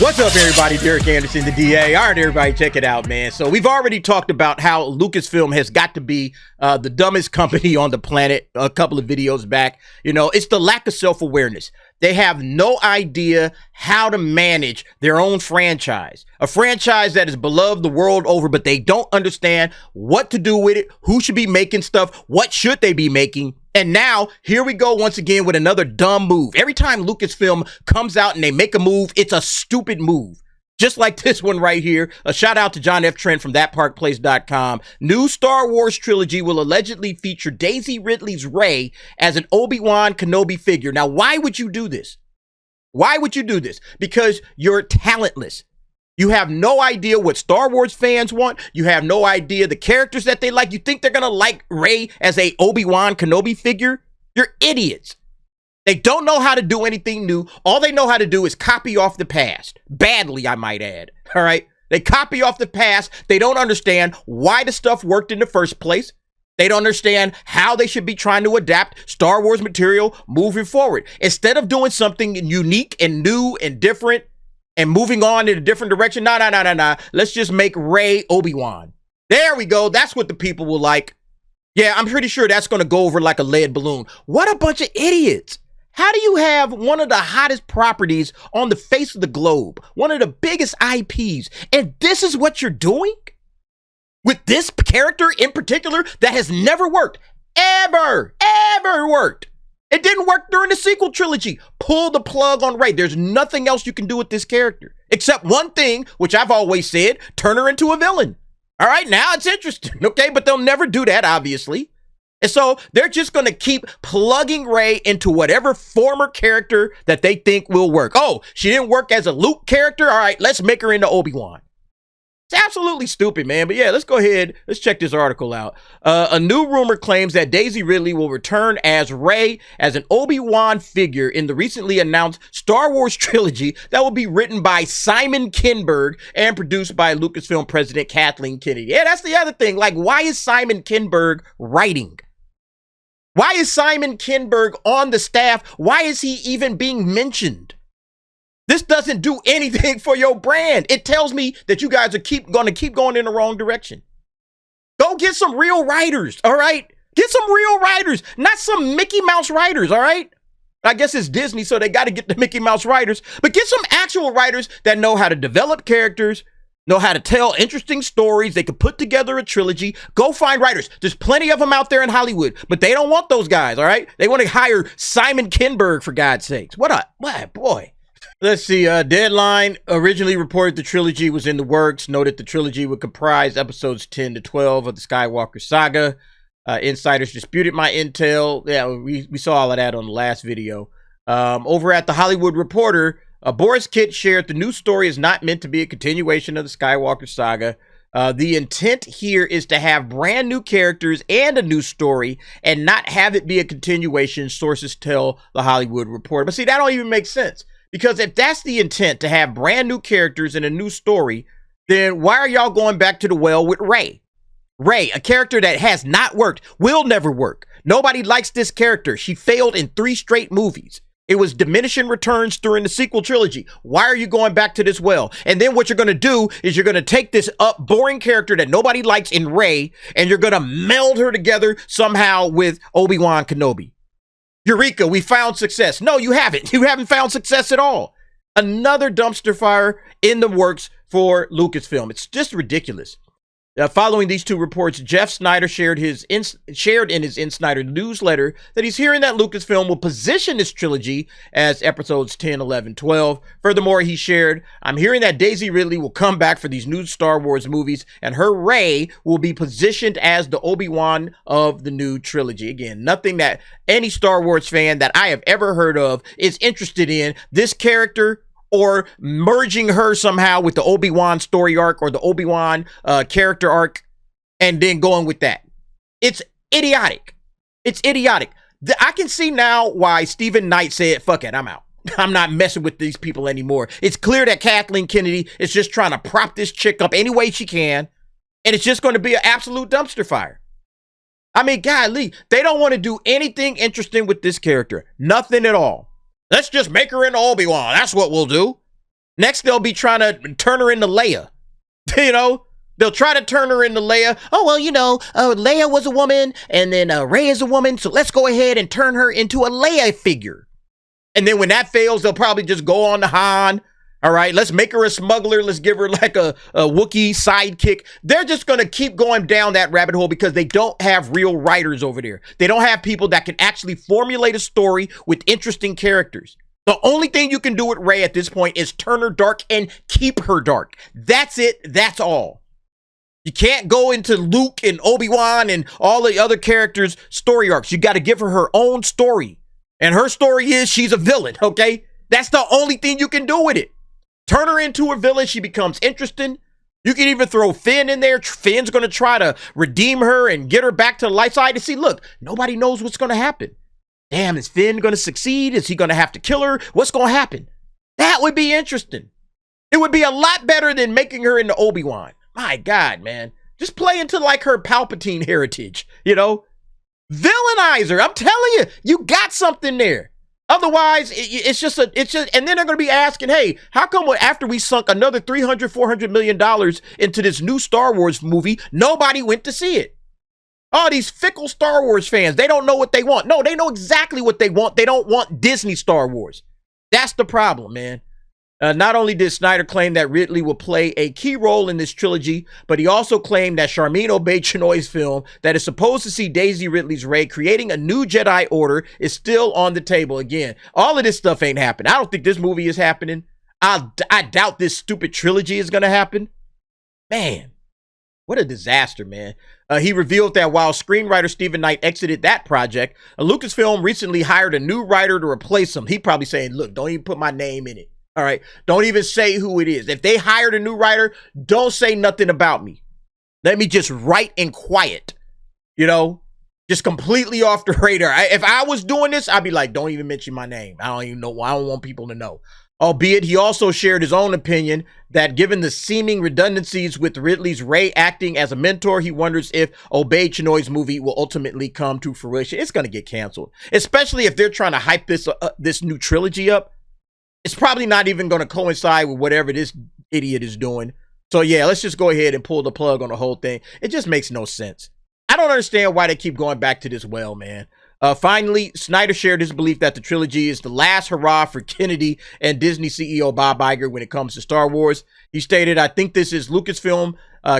What's up, everybody? Derek Anderson, the DA. All right, everybody, check it out, man. So we've already talked about how Lucasfilm has got to be the dumbest company on the planet a couple of videos back. You know, it's the lack of self-awareness. They have no idea how to manage their own franchise, a franchise that is beloved the world over, but they don't understand what to do with it, who should be making stuff, what should they be making. And now, here we go once again with another dumb move. Every time Lucasfilm comes out and they make a move, it's a stupid move. Just like this one right here. A shout out to John F. Trent from thatparkplace.com. New Star Wars trilogy will allegedly feature Daisy Ridley's Rey as an Obi-Wan Kenobi figure. Now, why would you do this? Why would you do this? Because you're talentless. You have no idea what Star Wars fans want. You have no idea the characters that they like. You think they're going to like Rey as a Obi-Wan Kenobi figure? You're idiots. They don't know how to do anything new. All they know how to do is copy off the past. Badly, I might add. All right? They copy off the past. They don't understand why the stuff worked in the first place. They don't understand how they should be trying to adapt Star Wars material moving forward. Instead of doing something unique and new and different, and moving on in a different direction. Nah. Let's just make Rey Obi-Wan. There we go. That's what the people will like. Yeah, I'm pretty sure that's going to go over like a lead balloon. What a bunch of idiots. How do you have one of the hottest properties on the face of the globe, one of the biggest IPs, and this is what you're doing? With this character in particular that has never worked, ever worked. It didn't work during the sequel trilogy. Pull the plug on Rey. There's nothing else you can do with this character. Except one thing, which I've always said, turn her into a villain. All right, now it's interesting, okay? But they'll never do that, obviously. And so they're just going to keep plugging Rey into whatever former character that they think will work. Oh, she didn't work as a Luke character? All right, let's make her into Obi-Wan. It's absolutely stupid, man. But yeah, let's go ahead. Let's check this article out. A new rumor claims that Daisy Ridley will return as Rey as an Obi-Wan figure in the recently announced Star Wars trilogy that will be written by Simon Kinberg and produced by Lucasfilm president Kathleen Kennedy. Yeah, that's the other thing. Like, why is Simon Kinberg writing? Why is Simon Kinberg on the staff? Why is he even being mentioned? This doesn't do anything for your brand. It tells me that you guys are going to keep going in the wrong direction. Go get some real writers, all right? Get some real writers, not some Mickey Mouse writers, all right? I guess it's Disney, so they got to get the Mickey Mouse writers. But get some actual writers that know how to develop characters, know how to tell interesting stories. They could put together a trilogy. Go find writers. There's plenty of them out there in Hollywood, but they don't want those guys, all right? They want to hire Simon Kinberg, for God's sakes. What boy. Let's see, Deadline originally reported the trilogy was in the works, noted the trilogy would comprise episodes 10 to 12 of the Skywalker saga. Insiders disputed my intel. Yeah, we saw all of that on the last video. Over at The Hollywood Reporter, Boris Kitt shared the new story is not meant to be a continuation of the Skywalker saga. The intent here is to have brand new characters and a new story and not have it be a continuation, sources tell The Hollywood Reporter. But see, that don't even make sense. Because if that's the intent, to have brand new characters and a new story, then why are y'all going back to the well with Rey? Rey, a character that has not worked, will never work. Nobody likes this character. She failed in 3 straight movies. It was diminishing returns during the sequel trilogy. Why are you going back to this well? And then what you're going to do is you're going to take this boring character that nobody likes in Rey, and you're going to meld her together somehow with Obi-Wan Kenobi. Eureka, we found success. No, you haven't. You haven't found success at all. Another dumpster fire in the works for Lucasfilm. It's just ridiculous. Following these two reports, Jeff Sneider shared in his Insider newsletter that he's hearing that Lucasfilm will position this trilogy as episodes 10, 11, 12. Furthermore, he shared, I'm hearing that Daisy Ridley will come back for these new Star Wars movies, and her Rey will be positioned as the Obi-Wan of the new trilogy. Again, nothing that any Star Wars fan that I have ever heard of is interested in. This character, or merging her somehow with the Obi-Wan story arc or the Obi-Wan character arc, and then going with that. It's idiotic. It's idiotic. I can see now why Stephen Knight said, fuck it, I'm out. I'm not messing with these people anymore. It's clear that Kathleen Kennedy is just trying to prop this chick up any way she can, and it's just going to be an absolute dumpster fire. I mean, golly, they don't want to do anything interesting with this character. Nothing at all. Let's just make her into Obi-Wan. That's what we'll do. Next, they'll be trying to turn her into Leia. You know, they'll try to turn her into Leia. Oh, well, Leia was a woman, and then Rey is a woman, so let's go ahead and turn her into a Leia figure. And then when that fails, they'll probably just go on to Han. All right, let's make her a smuggler. Let's give her like a Wookiee sidekick. They're just going to keep going down that rabbit hole because they don't have real writers over there. They don't have people that can actually formulate a story with interesting characters. The only thing you can do with Rey at this point is turn her dark and keep her dark. That's it. That's all. You can't go into Luke and Obi-Wan and all the other characters' story arcs. You got to give her her own story. And her story is she's a villain, okay? That's the only thing you can do with it. Turn her into a villain. She becomes interesting. You can even throw Finn in there. Finn's going to try to redeem her and get her back to the light side. To see, look, nobody knows what's going to happen. Damn, is Finn going to succeed? Is he going to have to kill her? What's going to happen? That would be interesting. It would be a lot better than making her into Obi-Wan. My God, man. Just play into like her Palpatine heritage, Villainize her. I'm telling you, you got something there. Otherwise, it's just, and then they're going to be asking, hey, how come after we sunk another $300-400 million into this new Star Wars movie, nobody went to see it? Oh, these fickle Star Wars fans, they don't know what they want. No, they know exactly what they want. They don't want Disney Star Wars. That's the problem, man. Not only did Sneider claim that Ridley will play a key role in this trilogy, but he also claimed that Charmin Obi-Chinoy's film that is supposed to see Daisy Ridley's Rey creating a new Jedi Order is still on the table. Again, all of this stuff ain't happening. I don't think this movie is happening. I doubt this stupid trilogy is going to happen. Man, what a disaster, man. He revealed that while screenwriter Stephen Knight exited that project, Lucasfilm recently hired a new writer to replace him. He probably saying, look, don't even put my name in it. All right. Don't even say who it is. If they hired a new writer, don't say nothing about me. Let me just write in quiet, just completely off the radar. If I was doing this, I'd be like, don't even mention my name. I don't even know. I don't want people to know. Albeit he also shared his own opinion that given the seeming redundancies with Ridley's Rey acting as a mentor, he wonders if Obi-Chinoy's movie will ultimately come to fruition. It's going to get canceled, especially if they're trying to hype this new trilogy up. It's probably not even going to coincide with whatever this idiot is doing. So yeah, let's just go ahead and pull the plug on the whole thing. It just makes no sense. I don't understand why they keep going back to this well, man. Finally, Sneider shared his belief that the trilogy is the last hurrah for Kennedy and Disney CEO Bob Iger when it comes to Star Wars. He stated, I think this is Lucasfilm,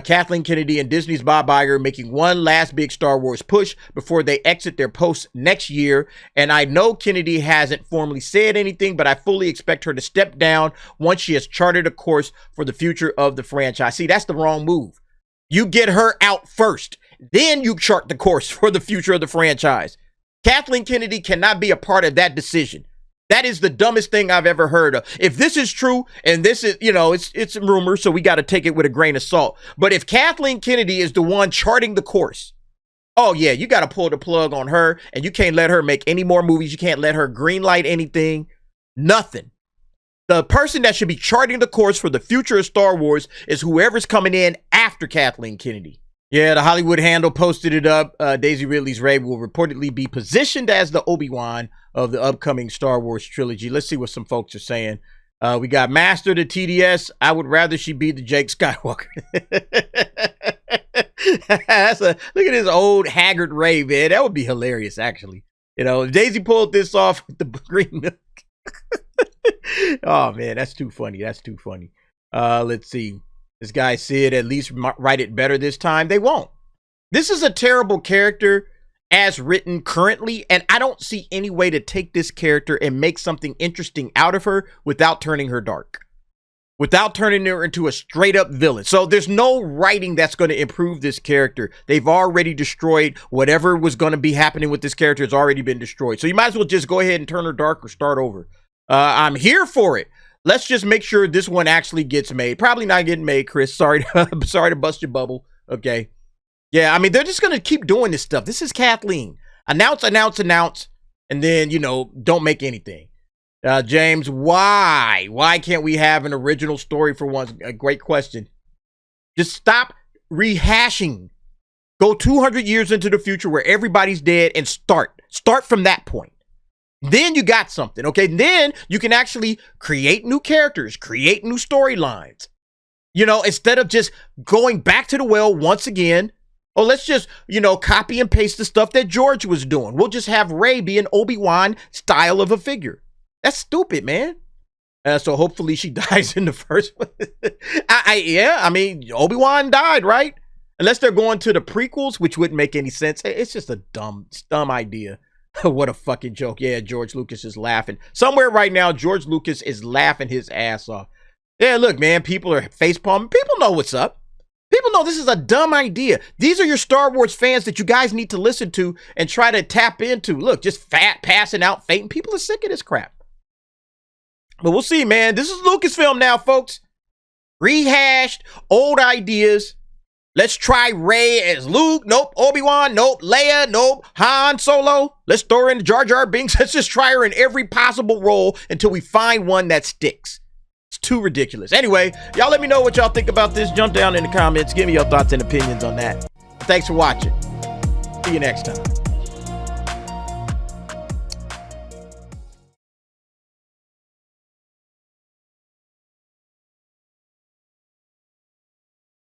Kathleen Kennedy, and Disney's Bob Iger making one last big Star Wars push before they exit their post next year. And I know Kennedy hasn't formally said anything, but I fully expect her to step down once she has charted a course for the future of the franchise. See, that's the wrong move. You get her out first, then you chart the course for the future of the franchise. Kathleen Kennedy cannot be a part of that decision. That is the dumbest thing I've ever heard of. If this is true, and this is, it's a rumor, so we got to take it with a grain of salt. But if Kathleen Kennedy is the one charting the course, oh yeah, you got to pull the plug on her, and you can't let her make any more movies. You can't let her greenlight anything, nothing. The person that should be charting the course for the future of Star Wars is whoever's coming in after Kathleen Kennedy. Yeah, the Hollywood Handle posted it up. Daisy Ridley's Rey will reportedly be positioned as the Obi-Wan of the upcoming Star Wars trilogy. Let's see what some folks are saying. We got Master the TDS. I would rather she be the Jake Skywalker. Look at this old haggard Rey, man. That would be hilarious, actually. If Daisy pulled this off with the green milk. Oh, man, that's too funny. That's too funny. Let's see. This guy said at least write it better this time. They won't. This is a terrible character as written currently, and I don't see any way to take this character and make something interesting out of her without turning her dark, without turning her into a straight up villain. So there's no writing that's going to improve this character. They've already destroyed whatever was going to be happening with this character. Has already been destroyed. So you might as well just go ahead and turn her dark or start over. I'm here for it. Let's just make sure this one actually gets made. Probably not getting made, Chris. Sorry to bust your bubble. Okay. Yeah, I mean, they're just going to keep doing this stuff. This is Kathleen. Announce, and then, don't make anything. James, why? Why can't we have an original story for once? A great question. Just stop rehashing. Go 200 years into the future where everybody's dead and start. Start from that point. Then you got something, okay? Then you can actually create new characters, create new storylines. You know, instead of just going back to the well once again, oh, let's just, you know, copy and paste the stuff that George was doing. We'll just have Rey be an Obi-Wan style of a figure. That's stupid, man. So hopefully she dies in the first one. Yeah, I mean, Obi-Wan died, right? Unless they're going to the prequels, which wouldn't make any sense. It's just a dumb idea. What a fucking joke. Yeah, George Lucas is laughing. Somewhere right now, George Lucas is laughing his ass off. Yeah, look, man, people are facepalming. People know what's up. People know this is a dumb idea. These are your Star Wars fans that you guys need to listen to and try to tap into. Look, just passing out fate. People are sick of this crap. But we'll see, man. This is Lucasfilm now, folks. Rehashed old ideas. Let's try Rey as Luke. Nope. Obi-Wan. Nope. Leia. Nope. Han Solo. Let's throw her in Jar Jar Binks. Let's just try her in every possible role until we find one that sticks. It's too ridiculous. Anyway, y'all let me know what y'all think about this. Jump down in the comments. Give me your thoughts and opinions on that. Thanks for watching. See you next time.